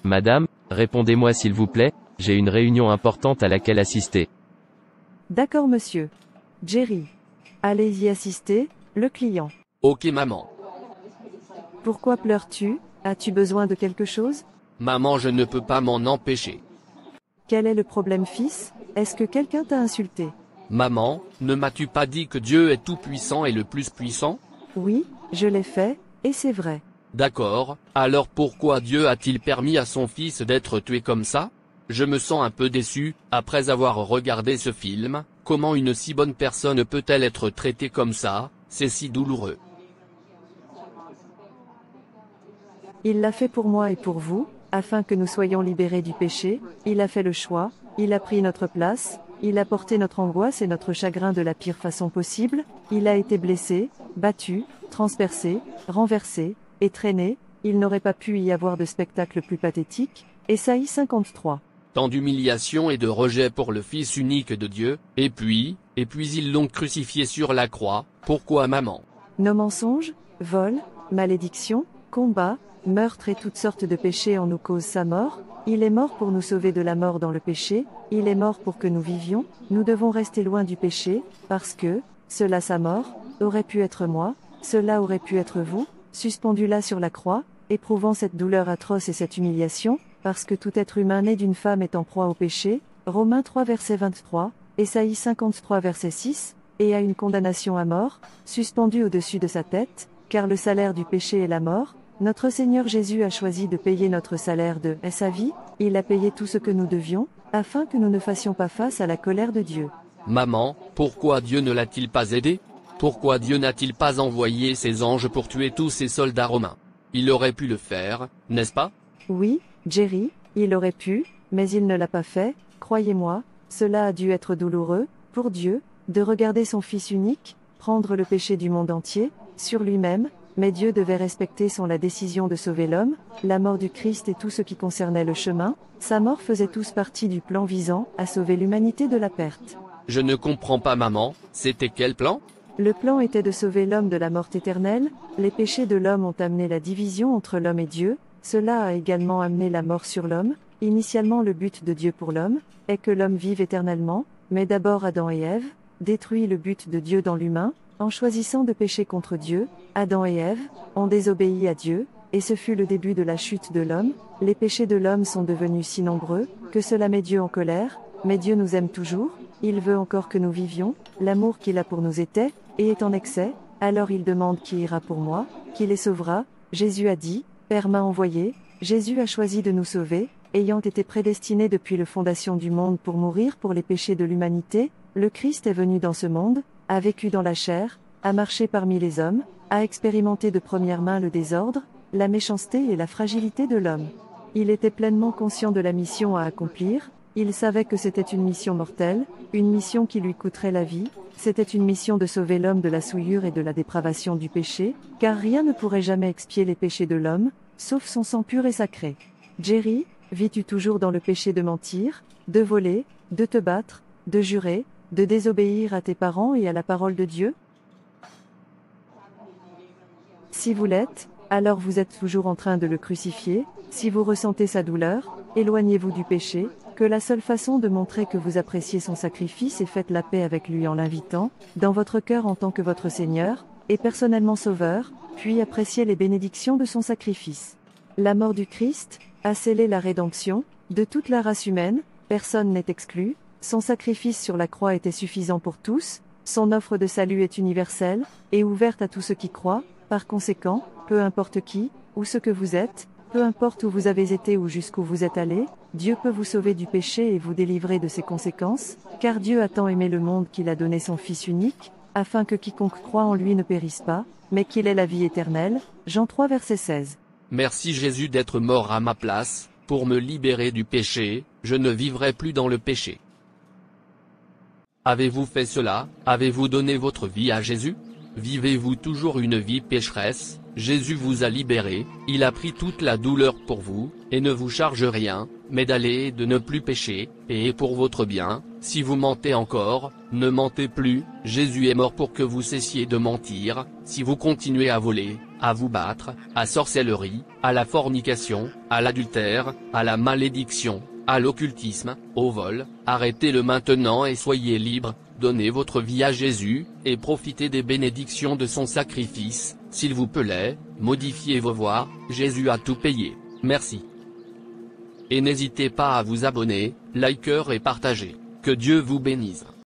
Madame, répondez-moi s'il vous plaît, j'ai une réunion importante à laquelle assister. D'accord monsieur. Jerry. Allez y assister, le client. Ok maman. Pourquoi pleures-tu? As-tu besoin de quelque chose? Maman, je ne peux pas m'en empêcher. Quel est le problème fils? Est-ce que quelqu'un t'a insulté? Maman, ne m'as-tu pas dit que Dieu est tout puissant et le plus puissant? Oui, je l'ai fait, et c'est vrai. D'accord, alors pourquoi Dieu a-t-il permis à son fils d'être tué comme ça? Je me sens un peu déçu, après avoir regardé ce film, comment une si bonne personne peut-elle être traitée comme ça, c'est si douloureux. Il l'a fait pour moi et pour vous, afin que nous soyons libérés du péché, il a fait le choix, il a pris notre place, il a porté notre angoisse et notre chagrin de la pire façon possible, il a été blessé, battu, transpercé, renversé, et traîné, il n'aurait pas pu y avoir de spectacle plus pathétique. Ésaïe 53. Tant d'humiliation et de rejet pour le Fils unique de Dieu, et puis ils l'ont crucifié sur la croix, pourquoi maman? Nos mensonges, vols, malédictions, combats, meurtres et toutes sortes de péchés en nous causent sa mort, il est mort pour nous sauver de la mort dans le péché, il est mort pour que nous vivions, nous devons rester loin du péché, parce que, cela sa mort, aurait pu être moi, cela aurait pu être vous, suspendu là sur la croix, éprouvant cette douleur atroce et cette humiliation, parce que tout être humain né d'une femme est en proie au péché, Romains 3 verset 23, Ésaïe 53 verset 6, et à une condamnation à mort, suspendu au-dessus de sa tête, car le salaire du péché est la mort, notre Seigneur Jésus a choisi de payer notre salaire de sa vie, il a payé tout ce que nous devions, afin que nous ne fassions pas face à la colère de Dieu. Maman, pourquoi Dieu ne l'a-t-il pas aidé? Pourquoi Dieu n'a-t-il pas envoyé ses anges pour tuer tous ces soldats romains? Il aurait pu le faire, n'est-ce pas? Oui, Jerry, il aurait pu, mais il ne l'a pas fait, croyez-moi, cela a dû être douloureux, pour Dieu, de regarder son Fils unique, prendre le péché du monde entier, sur lui-même, mais Dieu devait respecter la décision de sauver l'homme, la mort du Christ et tout ce qui concernait le chemin, sa mort faisait tous partie du plan visant à sauver l'humanité de la perte. Je ne comprends pas maman, c'était quel plan? Le plan était de sauver l'homme de la mort éternelle, les péchés de l'homme ont amené la division entre l'homme et Dieu, cela a également amené la mort sur l'homme, initialement le but de Dieu pour l'homme, est que l'homme vive éternellement, mais d'abord Adam et Ève, détruit le but de Dieu dans l'humain, en choisissant de pécher contre Dieu, Adam et Ève, ont désobéi à Dieu, et ce fut le début de la chute de l'homme, les péchés de l'homme sont devenus si nombreux, que cela met Dieu en colère, mais Dieu nous aime toujours, il veut encore que nous vivions, l'amour qu'il a pour nous était, et est en excès, alors il demande qui ira pour moi, qui les sauvera, Jésus a dit, Père m'a envoyé, Jésus a choisi de nous sauver, ayant été prédestiné depuis la fondation du monde pour mourir pour les péchés de l'humanité, le Christ est venu dans ce monde, a vécu dans la chair, a marché parmi les hommes, a expérimenté de première main le désordre, la méchanceté et la fragilité de l'homme. Il était pleinement conscient de la mission à accomplir, il savait que c'était une mission mortelle, une mission qui lui coûterait la vie, c'était une mission de sauver l'homme de la souillure et de la dépravation du péché, car rien ne pourrait jamais expier les péchés de l'homme, sauf son sang pur et sacré. Jerry, vis-tu toujours dans le péché de mentir, de voler, de te battre, de jurer, de désobéir à tes parents et à la parole de Dieu? Si vous l'êtes, alors vous êtes toujours en train de le crucifier, si vous ressentez sa douleur, éloignez-vous du péché, que la seule façon de montrer que vous appréciez son sacrifice et faites la paix avec lui en l'invitant, dans votre cœur en tant que votre Seigneur, et personnellement Sauveur, puis appréciez les bénédictions de son sacrifice. La mort du Christ a scellé la rédemption de toute la race humaine, personne n'est exclu, son sacrifice sur la croix était suffisant pour tous, son offre de salut est universelle, et ouverte à tous ceux qui croient, par conséquent, peu importe qui, ou ce que vous êtes, peu importe où vous avez été ou jusqu'où vous êtes allé, Dieu peut vous sauver du péché et vous délivrer de ses conséquences, car Dieu a tant aimé le monde qu'il a donné son Fils unique, afin que quiconque croit en lui ne périsse pas, mais qu'il ait la vie éternelle. Jean 3 verset 16. Merci Jésus d'être mort à ma place, pour me libérer du péché, je ne vivrai plus dans le péché. Avez-vous fait cela? Avez-vous donné votre vie à Jésus? Vivez-vous toujours une vie pécheresse? Jésus vous a libéré, il a pris toute la douleur pour vous, et ne vous charge rien, mais d'aller et de ne plus pécher, et pour votre bien. Si vous mentez encore, ne mentez plus, Jésus est mort pour que vous cessiez de mentir. Si vous continuez à voler, à vous battre, à sorcellerie, à la fornication, à l'adultère, à la malédiction, à l'occultisme, au vol, arrêtez-le maintenant et soyez libres. Donnez votre vie à Jésus, et profitez des bénédictions de son sacrifice. S'il vous plaît, modifiez vos voix, Jésus a tout payé. Merci. Et n'hésitez pas à vous abonner, liker et partager. Que Dieu vous bénisse.